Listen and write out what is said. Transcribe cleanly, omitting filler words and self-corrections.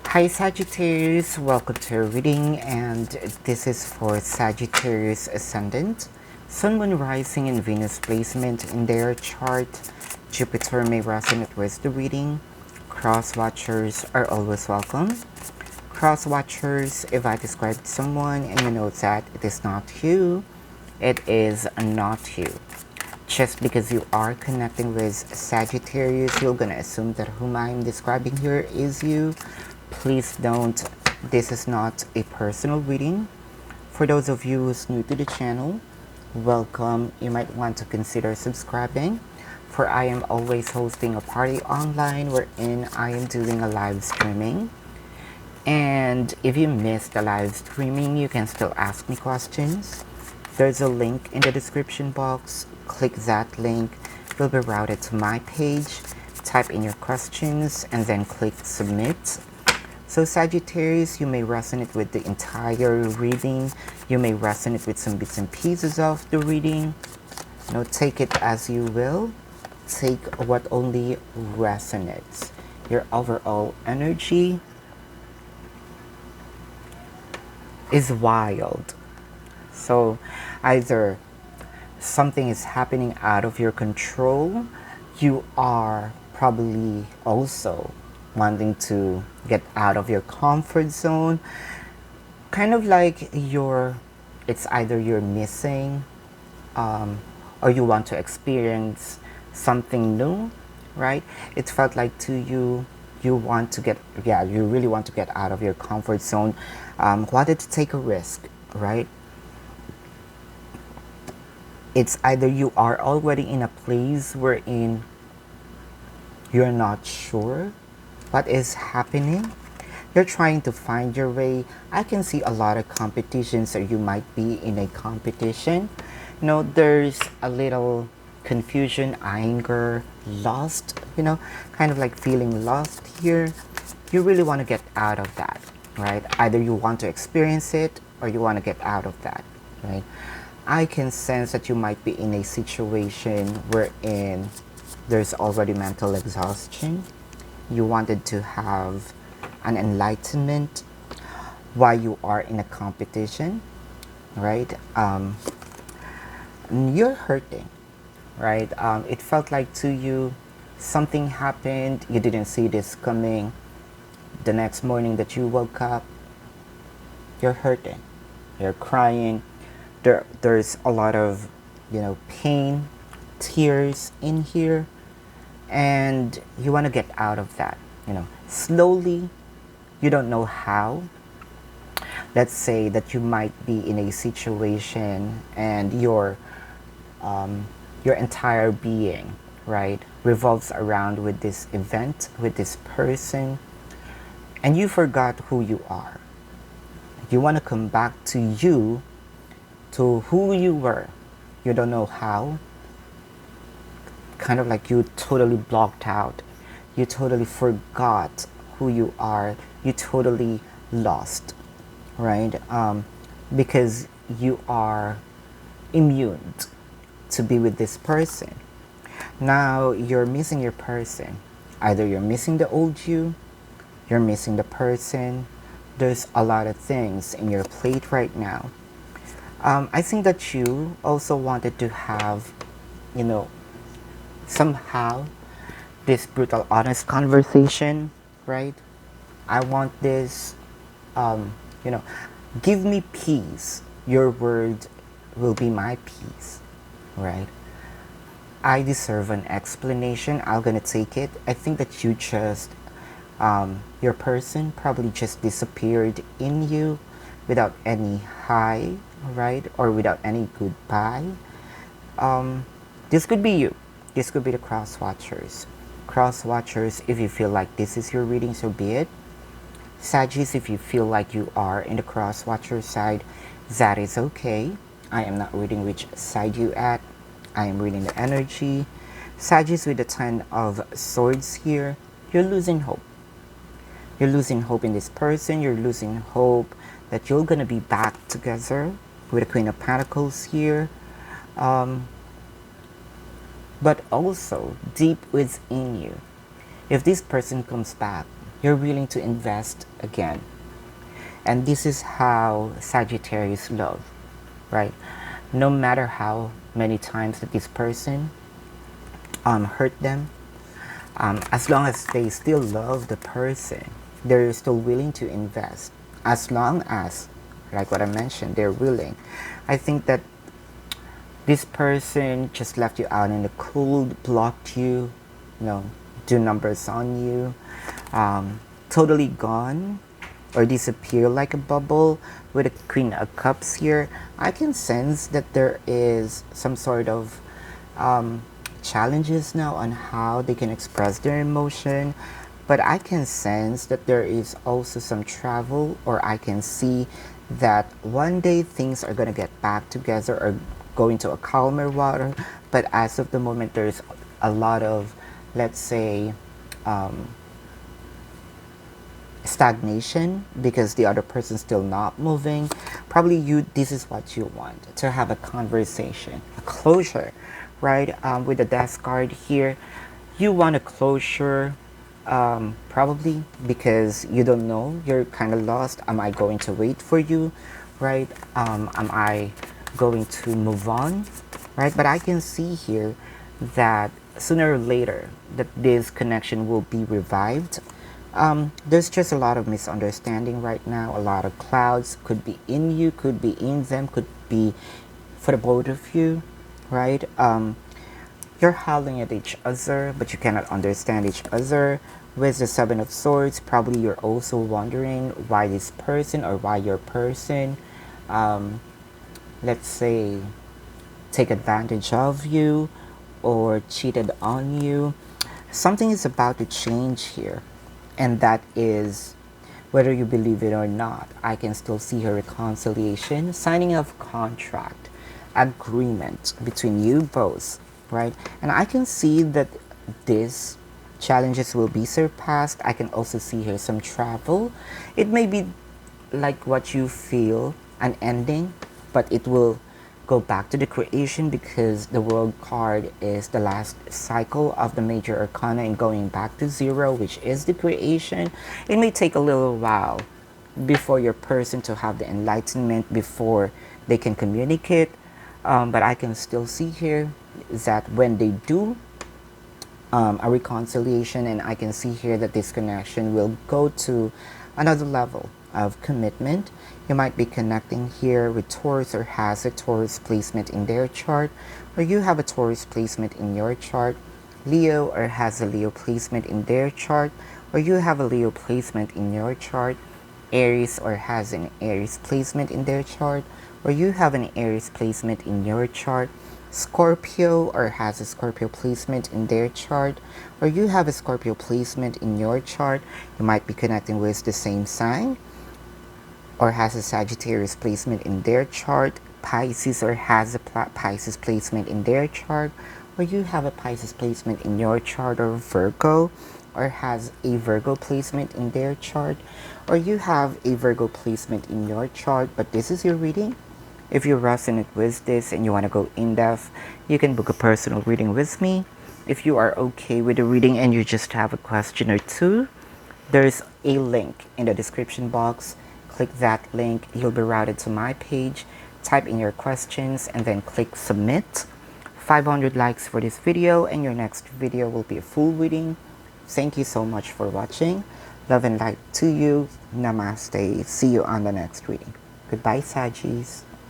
Hi Sagittarius, welcome to a reading, and this is for Sagittarius Ascendant, Sun, Moon, Rising, and Venus placement in their chart. Jupiter may resonate with the reading. Cross watchers are always welcome. Cross watchers, if I describe someone and you know that it is not you, it is not you. Just because you are connecting with Sagittarius, you're gonna assume that whom I'm describing here is you. Please don't. This is not a personal reading. For those of you who's new to the channel, welcome. You might want to consider subscribing, for I am always hosting a party online wherein I am doing a live streaming. And if you missed the live streaming, you can still ask me questions. There's a link in the description box. Click that link. You'll be routed to my page. Type in your questions and then click submit. So Sagittarius, you may resonate with the entire reading. You may resonate with some bits and pieces of the reading. Take it as you will. Take what only resonates. Your overall energy is wild. So either something is happening out of your control, you are probably also wanting to get out of your comfort zone. Kind of like it's either you're missing or you want to experience something new, right? It felt like to you, you really want to get out of your comfort zone. Wanted to take a risk, right? It's either you are already in a place wherein you're not sure what is happening. You're trying to find your way. I can see a lot of competitions, or you might be in a competition. There's a little confusion, anger, lost, kind of like feeling lost here. You really want to get out of that, right? Either you want to experience it or you want to get out of that, right? I can sense that you might be in a situation wherein there's already mental exhaustion. You wanted to have an enlightenment while you are in a competition, right? You're hurting, right? It felt like to you something happened, you didn't see this coming. The next morning that you woke up, you're hurting, you're crying. There's a lot of pain, tears in here, and you want to get out of that, slowly. You don't know how. Let's say that you might be in a situation and your entire being, right, revolves around with this event, with this person, and you forgot who you are. You want to come back to you, to who you were. You don't know how. Kind of like you totally blocked out. You totally forgot who you are. You totally lost, right? Because you are immune to be with this person. Now you're missing your person. Either you're missing the old you, you're missing the person. There's a lot of things in your plate right now. I think that you also wanted to have, somehow this brutal, honest conversation, right? I want this, give me peace. Your word will be my peace, right? I deserve an explanation. I'm gonna take it. I think that you just, your person probably just disappeared in you without any hi, right? Or without any goodbye. This could be you. This could be the cross watchers. Cross watchers, if you feel like this is your reading, so be it. Sagittarius, if you feel like you are in the cross watcher side, that is okay. I am not reading which side you at. I am reading the energy. Sagittarius, with the 10 of Swords here, you're losing hope. You're losing hope in this person. You're losing hope that you're going to be back together, with the Queen of Pentacles here. But also, deep within you, if this person comes back, You're willing to invest again. And this is how Sagittarius love, right? No matter how many times that this person hurt them, as long as they still love the person, they're still willing to invest. As long as, like what I mentioned, they're willing. I think that this person just left you out in the cold, blocked you, do numbers on you, totally gone or disappear like a bubble. With a Queen of Cups here, I can sense that there is some sort of challenges now on how they can express their emotion, but I can sense that there is also some travel, or I can see that one day things are going to get back together or go into a calmer water. But as of the moment, there's a lot of, let's say, stagnation because the other person's still not moving. Probably this is what you want, to have a conversation, a closure, right? With the Death card here, you want a closure, probably because you don't know, you're kind of lost. Am I going to wait for you, right? Am I going to move on, right? But I can see here that sooner or later that this connection will be revived. There's just a lot of misunderstanding right now. A lot of clouds could be in you, could be in them, could be for the both of you, right? You're howling at each other, but you cannot understand each other. With the Seven of Swords, probably you're also wondering why this person or why your person, let's say, take advantage of you or cheated on you. Something is about to change here. And that is, whether you believe it or not, I can still see her reconciliation, signing of contract, agreement between you both, right? And I can see that these challenges will be surpassed. I can also see here some travel. It may be like what you feel, an ending, but it will go back to the creation because the World card is the last cycle of the major arcana and going back to zero, which is the creation. It may take a little while before your person to have the enlightenment, before they can communicate, but I can still see here that when they do a reconciliation, and I can see here that this connection will go to another level of commitment. You might be connecting here with Taurus or has a Taurus placement in their chart, or you have a Taurus placement in your chart, Leo or has a Leo placement in their chart, or you have a Leo placement in your chart, Aries or has an Aries placement in their chart, or you have an Aries placement in your chart, Scorpio or has a Scorpio placement in their chart, or you have a Scorpio placement in your chart. You might be connecting with the same sign, or has a Sagittarius placement in their chart, Pisces or has a Pisces placement in their chart, or you have a Pisces placement in your chart, or Virgo or has a Virgo placement in their chart, or you have a Virgo placement in your chart. But this is your reading. If you resonate with this and you want to go in depth, you can book a personal reading with me. If you are okay with the reading and you just have a question or two, there's a link in the description box. Click that link, you'll be routed to my page. Type in your questions and then click submit. 500 likes for this video and your next video will be a full reading. Thank you so much for watching. Love and light to you. Namaste. See you on the next reading. Goodbye, Saggies.